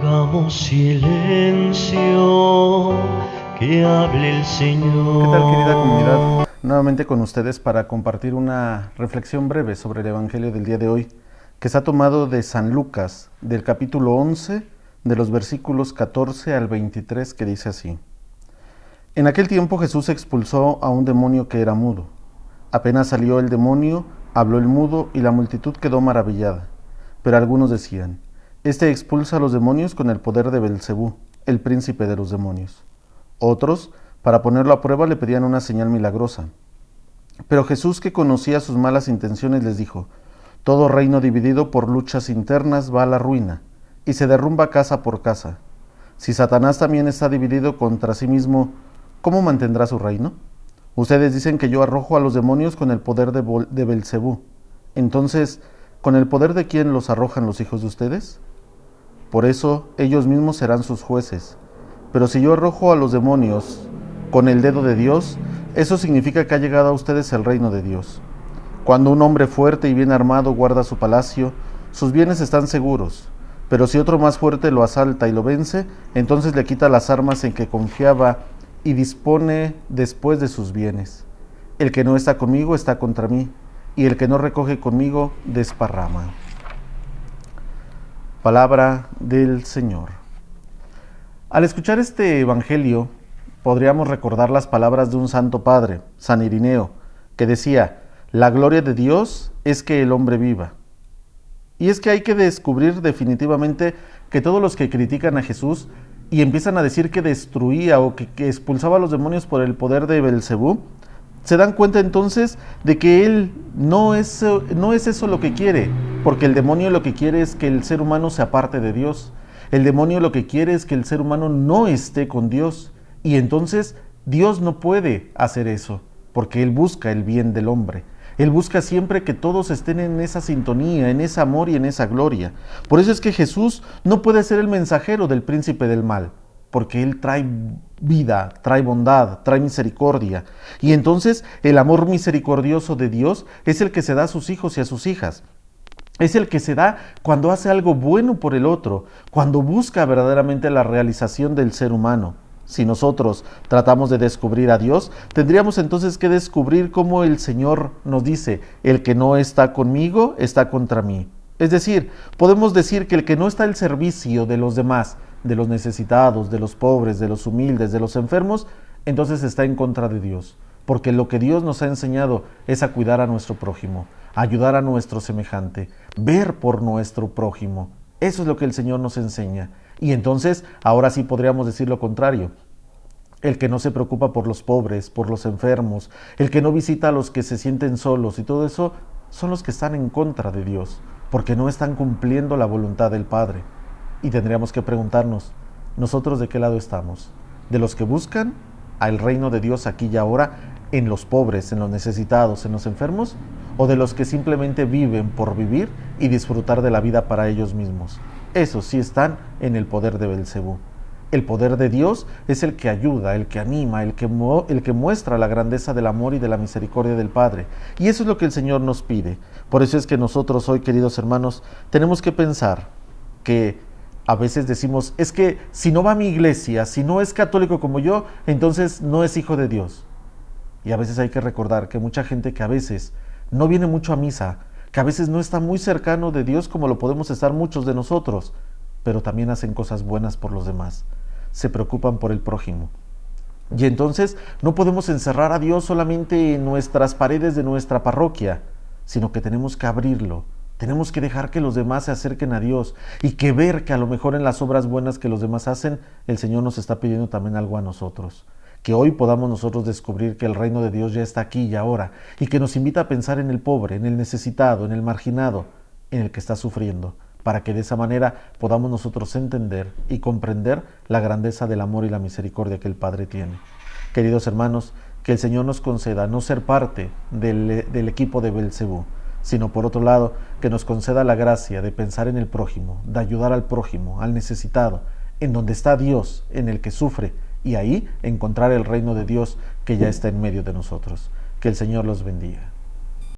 Hagamos silencio, que hable el Señor. ¿Qué tal, querida comunidad? Nuevamente con ustedes para compartir una reflexión breve sobre el Evangelio del día de hoy, que está tomado de San Lucas, del capítulo 11, de los versículos 14 al 23, que dice así. En aquel tiempo Jesús expulsó a un demonio que era mudo. Apenas salió el demonio, habló el mudo y la multitud quedó maravillada. Pero algunos decían, este expulsa a los demonios con el poder de Belcebú, el príncipe de los demonios. Otros, para ponerlo a prueba, le pedían una señal milagrosa. Pero Jesús, que conocía sus malas intenciones, les dijo, todo reino dividido por luchas internas va a la ruina, y se derrumba casa por casa. Si Satanás también está dividido contra sí mismo, ¿cómo mantendrá su reino? Ustedes dicen que yo arrojo a los demonios con el poder de Belcebú. Entonces, ¿con el poder de quién los arrojan los hijos de ustedes? Por eso ellos mismos serán sus jueces. Pero si yo arrojo a los demonios con el dedo de Dios, eso significa que ha llegado a ustedes el reino de Dios. Cuando un hombre fuerte y bien armado guarda su palacio, sus bienes están seguros. Pero si otro más fuerte lo asalta y lo vence, entonces le quita las armas en que confiaba y dispone después de sus bienes. El que no está conmigo está contra mí, y el que no recoge conmigo desparrama. Palabra del Señor. Al escuchar este evangelio, podríamos recordar las palabras de un santo padre, San Irineo, que decía, la gloria de Dios es que el hombre viva. Y es que hay que descubrir definitivamente que todos los que critican a Jesús y empiezan a decir que destruía o que expulsaba a los demonios por el poder de Belcebú, se dan cuenta entonces de que él no es eso lo que quiere, porque el demonio lo que quiere es que el ser humano se aparte de Dios. El demonio lo que quiere es que el ser humano no esté con Dios, y entonces Dios no puede hacer eso, porque Él busca el bien del hombre. Él busca siempre que todos estén en esa sintonía, en ese amor y en esa gloria. Por eso es que Jesús no puede ser el mensajero del príncipe del mal, porque Él trae vida, trae bondad, trae misericordia. Y entonces el amor misericordioso de Dios es el que se da a sus hijos y a sus hijas. Es el que se da cuando hace algo bueno por el otro, cuando busca verdaderamente la realización del ser humano. Si nosotros tratamos de descubrir a Dios, tendríamos entonces que descubrir cómo el Señor nos dice, el que no está conmigo está contra mí. Es decir, podemos decir que el que no está al servicio de los demás, de los necesitados, de los pobres, de los humildes, de los enfermos, entonces está en contra de Dios. Porque lo que Dios nos ha enseñado es a cuidar a nuestro prójimo, a ayudar a nuestro semejante, ver por nuestro prójimo. Eso es lo que el Señor nos enseña. Y entonces, ahora sí podríamos decir lo contrario. El que no se preocupa por los pobres, por los enfermos, el que no visita a los que se sienten solos y todo eso, son los que están en contra de Dios, porque no están cumpliendo la voluntad del Padre. Y tendríamos que preguntarnos, ¿nosotros de qué lado estamos? ¿De los que buscan al reino de Dios aquí y ahora, en los pobres, en los necesitados, en los enfermos? ¿O de los que simplemente viven por vivir y disfrutar de la vida para ellos mismos? Esos sí están en el poder de Belcebú. El poder de Dios es el que ayuda, el que anima, el que muestra la grandeza del amor y de la misericordia del Padre. Y eso es lo que el Señor nos pide. Por eso es que nosotros hoy, queridos hermanos, tenemos que pensar que a veces decimos, es que si no va a mi iglesia, si no es católico como yo, entonces no es hijo de Dios. Y a veces hay que recordar que mucha gente que a veces no viene mucho a misa, que a veces no está muy cercano de Dios como lo podemos estar muchos de nosotros, pero también hacen cosas buenas por los demás, se preocupan por el prójimo. Y entonces no podemos encerrar a Dios solamente en nuestras paredes de nuestra parroquia, sino que tenemos que abrirlo, tenemos que dejar que los demás se acerquen a Dios y que ver que a lo mejor en las obras buenas que los demás hacen, el Señor nos está pidiendo también algo a nosotros. Que hoy podamos nosotros descubrir que el reino de Dios ya está aquí y ahora, y que nos invita a pensar en el pobre, en el necesitado, en el marginado, en el que está sufriendo, para que de esa manera podamos nosotros entender y comprender la grandeza del amor y la misericordia que el Padre tiene. Queridos hermanos, que el Señor nos conceda no ser parte del equipo de Belcebú, sino por otro lado, que nos conceda la gracia de pensar en el prójimo, de ayudar al prójimo, al necesitado, en donde está Dios, en el que sufre, y ahí encontrar el reino de Dios que ya está en medio de nosotros. Que el Señor los bendiga.